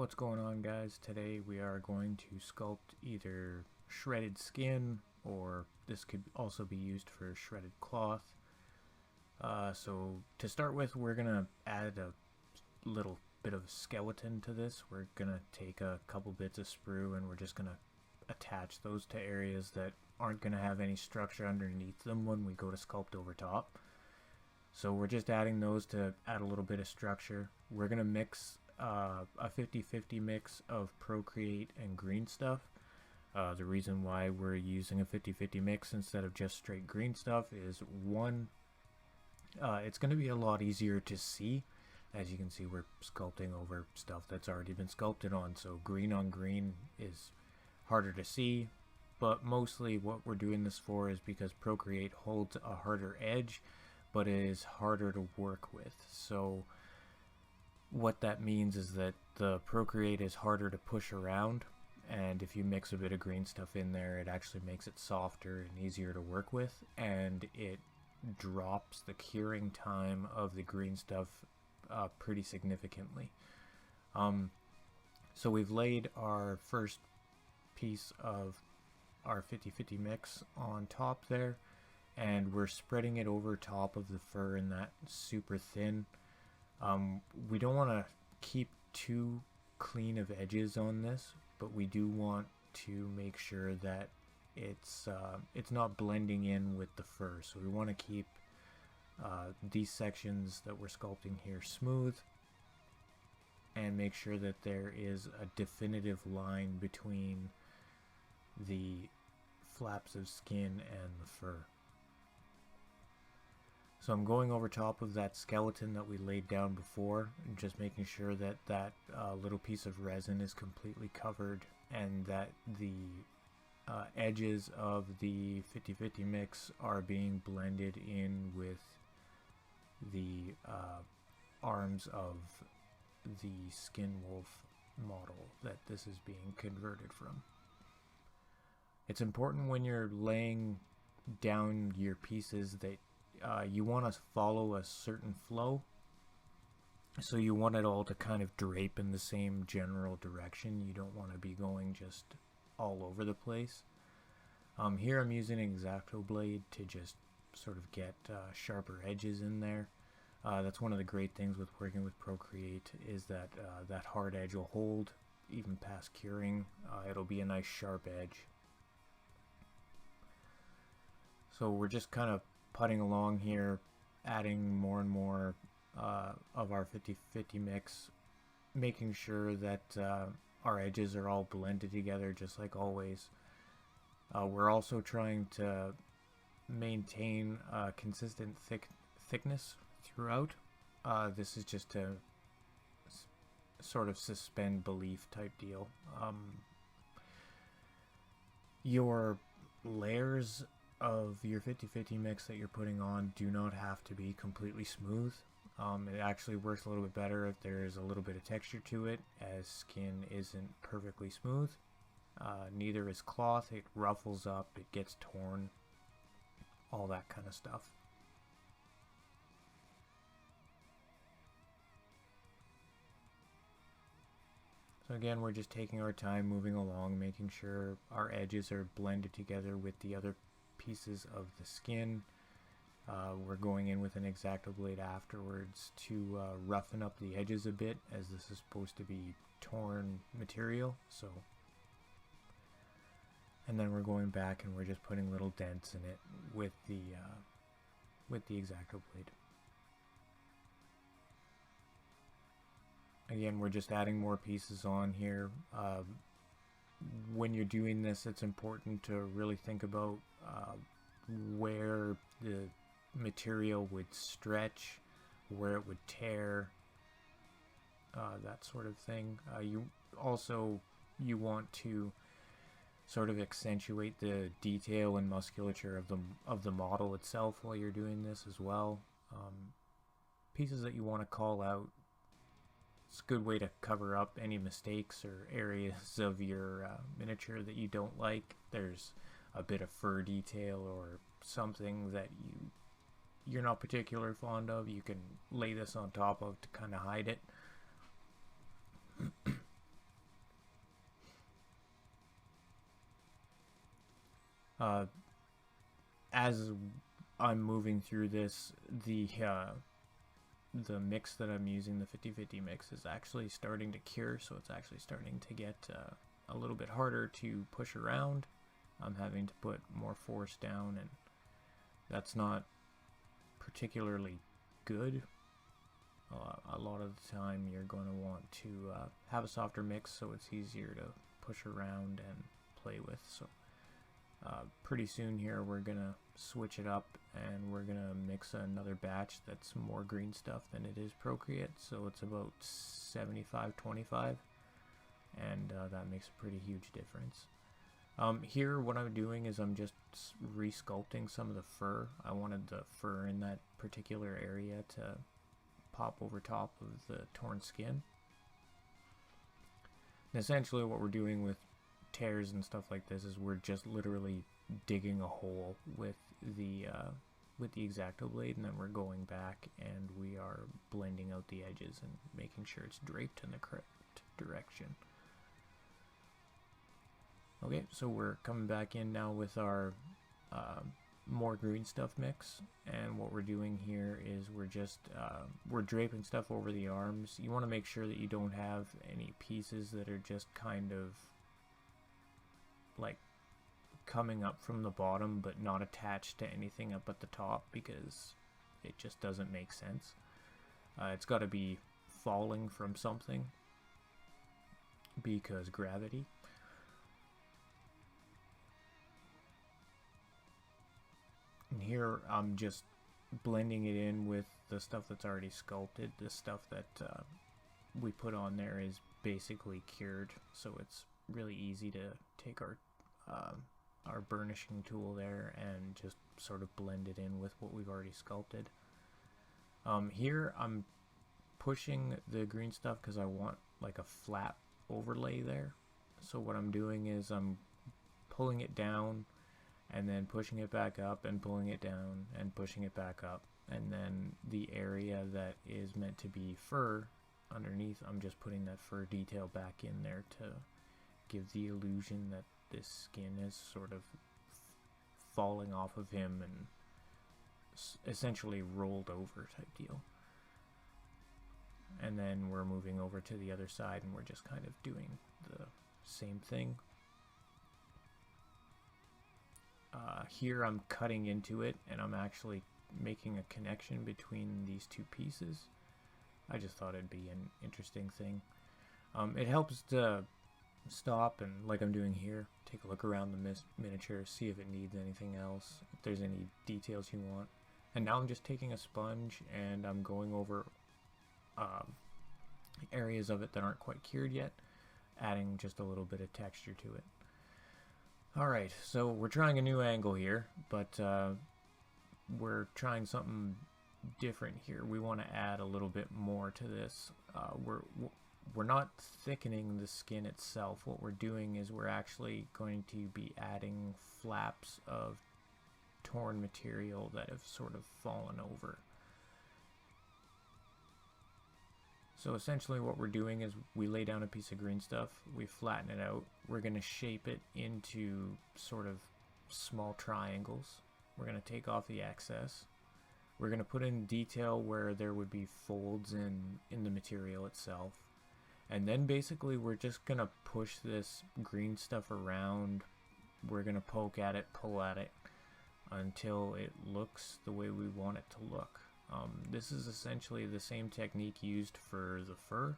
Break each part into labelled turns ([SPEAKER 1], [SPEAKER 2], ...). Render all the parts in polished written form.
[SPEAKER 1] What's going on, guys? Today we are going to sculpt either shredded skin, or this could also be used for shredded cloth. So to start with, we're gonna add a little bit of skeleton to this. We're gonna take a couple bits of sprue and we're just gonna attach those to areas that aren't gonna have any structure underneath them when we go to sculpt over top. So we're just adding those to add a little bit of structure. We're gonna mix a 50-50 mix of Procreate and green stuff. The reason why we're using a 50-50 mix instead of just straight green stuff is one, it's going to be a lot easier to see. As you can see, we're sculpting over stuff that's already been sculpted on, so green on green is harder to see. But mostly what we're doing this for is because Procreate holds a harder edge, but it is harder to work with. So what that means is that the Procreate is harder to push around, and if you mix a bit of green stuff in there, it actually makes it softer and easier to work with, and it drops the curing time of the green stuff pretty significantly. So we've laid our first piece of our 50-50 mix on top there, and we're spreading it over top of the fur in that super thin. We don't want to keep too clean of edges on this, but we do want to make sure that it's not blending in with the fur. So we want to keep these sections that we're sculpting here smooth and make sure that there is a definitive line between the flaps of skin and the fur. So I'm going over top of that skeleton that we laid down before, and just making sure that that little piece of resin is completely covered, and that the edges of the 50-50 mix are being blended in with the arms of the skin wolf model that this is being converted from. It's important when you're laying down your pieces that you want to follow a certain flow, so you want it all to kind of drape in the same general direction. You don't want to be going just all over the place. Here I'm using an X-Acto blade to just sort of get sharper edges in there. That's one of the great things with working with Procreate, is that that hard edge will hold even past curing. It'll be a nice sharp edge. So we're just kind of putting along here, adding more and more of our 50-50 mix, making sure that our edges are all blended together just like always. We're also trying to maintain a consistent thickness throughout. This is just to sort of suspend belief type deal. Your layers of your 50-50 mix that you're putting on do not have to be completely smooth. It actually works a little bit better if there's a little bit of texture to it, as skin isn't perfectly smooth. Neither is cloth. It ruffles up, it gets torn, all that kind of stuff. So again, we're just taking our time moving along, making sure our edges are blended together with the other pieces of the skin. We're going in with an X-Acto blade afterwards to roughen up the edges a bit, as this is supposed to be torn material. So, and then we're going back and we're just putting little dents in it with the X-Acto blade. Again, we're just adding more pieces on here. When you're doing this, it's important to really think about where the material would stretch, where it would tear, that sort of thing. You want to sort of accentuate the detail and musculature of the model itself while you're doing this as well. Pieces that you want to call out. It's a good way to cover up any mistakes or areas of your miniature that you don't like. There's a bit of fur detail or something that you're not particularly fond of, you can lay this on top of to kind of hide it. as I'm moving through this, the mix that I'm using, the 50-50 mix, is actually starting to cure, so it's actually starting to get a little bit harder to push around. I'm having to put more force down, and that's not particularly good. A lot of the time you're going to want to have a softer mix so it's easier to push around and play with. So pretty soon here we're going to switch it up, and we're going to mix another batch that's more green stuff than it is Procreate, so it's about 75-25, and that makes a pretty huge difference. Here what I'm doing is I'm just re-sculpting some of the fur. I wanted the fur in that particular area to pop over top of the torn skin. And essentially what we're doing with tears and stuff like this is we're just literally digging a hole with the X-Acto blade, and then we're going back and we are blending out the edges and making sure it's draped in the correct direction. Okay, so we're coming back in now with our more green stuff mix, and what we're doing here is we're just we're draping stuff over the arms. You want to make sure that you don't have any pieces that are just kind of like coming up from the bottom but not attached to anything up at the top, because it just doesn't make sense. It's got to be falling from something because gravity. And here I'm just blending it in with the stuff that's already sculpted. The stuff that we put on there is basically cured, so it's really easy to take our burnishing tool there and just sort of blend it in with what we've already sculpted. Here I'm pushing the green stuff because I want like a flat overlay there. So what I'm doing is I'm pulling it down and then pushing it back up and pulling it down and pushing it back up, and then the area that is meant to be fur underneath, I'm just putting that fur detail back in there to give the illusion that this skin is sort of falling off of him and essentially rolled over type deal. And then we're moving over to the other side and we're just kind of doing the same thing. Here I'm cutting into it and I'm actually making a connection between these two pieces. I just thought it'd be an interesting thing. It helps to stop and, like I'm doing here, take a look around the miniature, see if it needs anything else, if there's any details you want. And now I'm just taking a sponge and I'm going over areas of it that aren't quite cured yet, adding just a little bit of texture to it. Alright, so we're trying a new angle here, but we're trying something different here. We want to add a little bit more to this. We're not thickening the skin itself. What we're doing is we're actually going to be adding flaps of torn material that have sort of fallen over. So essentially what we're doing is we lay down a piece of green stuff, we flatten it out, we're going to shape it into sort of small triangles. We're going to take off the excess. We're going to put in detail where there would be folds in the material itself. And then basically we're just going to push this green stuff around. We're going to poke at it, pull at it, until it looks the way we want it to look. This is essentially the same technique used for the fur.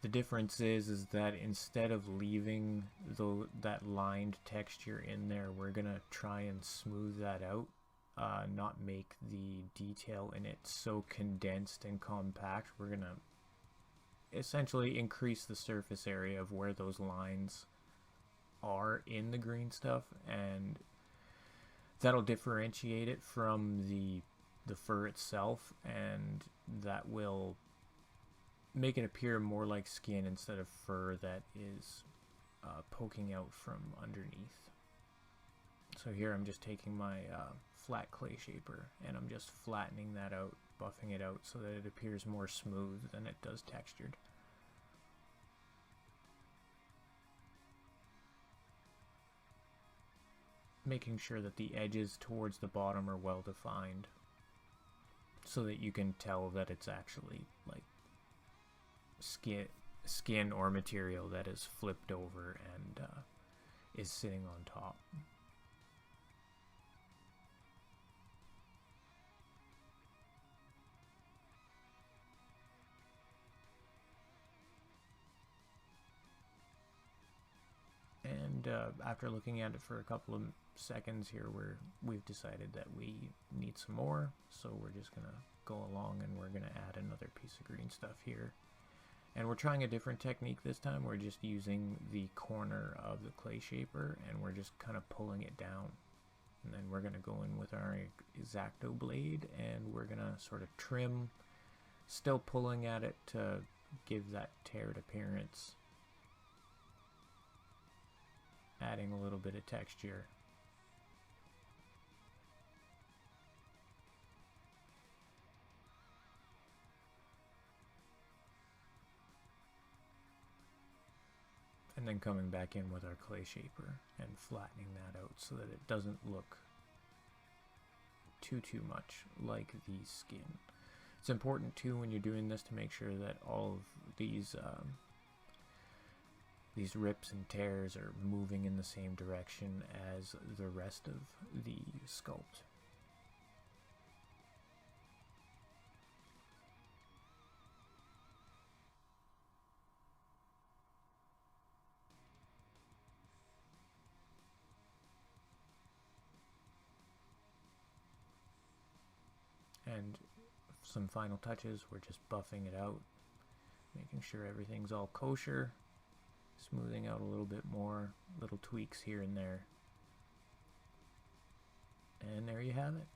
[SPEAKER 1] The difference is that instead of leaving that lined texture in there, we're going to try and smooth that out, not make the detail in it so condensed and compact. We're going to essentially increase the surface area of where those lines are in the green stuff, and that'll differentiate it from the fur itself, and that will make it appear more like skin instead of fur that is poking out from underneath. So here I'm just taking my flat clay shaper and I'm just flattening that out, buffing it out so that it appears more smooth than it does textured. making sure that the edges towards the bottom are well defined, so that you can tell that it's actually like skin or material that is flipped over and is sitting on top. And after looking at it for a couple of seconds here, we've decided that we need some more, so we're just gonna go along and we're gonna add another piece of green stuff here. And we're trying a different technique this time. We're just using the corner of the clay shaper and we're just kind of pulling it down. And then we're gonna go in with our X-Acto blade and we're gonna sort of trim, still pulling at it to give that teared appearance, adding a little bit of texture. And then coming back in with our clay shaper and flattening that out so that it doesn't look too much like the skin. It's important too when you're doing this to make sure that all of these rips and tears are moving in the same direction as the rest of the sculpt. And some final touches, we're just buffing it out, making sure everything's all kosher, smoothing out a little bit more, little tweaks here and there. And there you have it.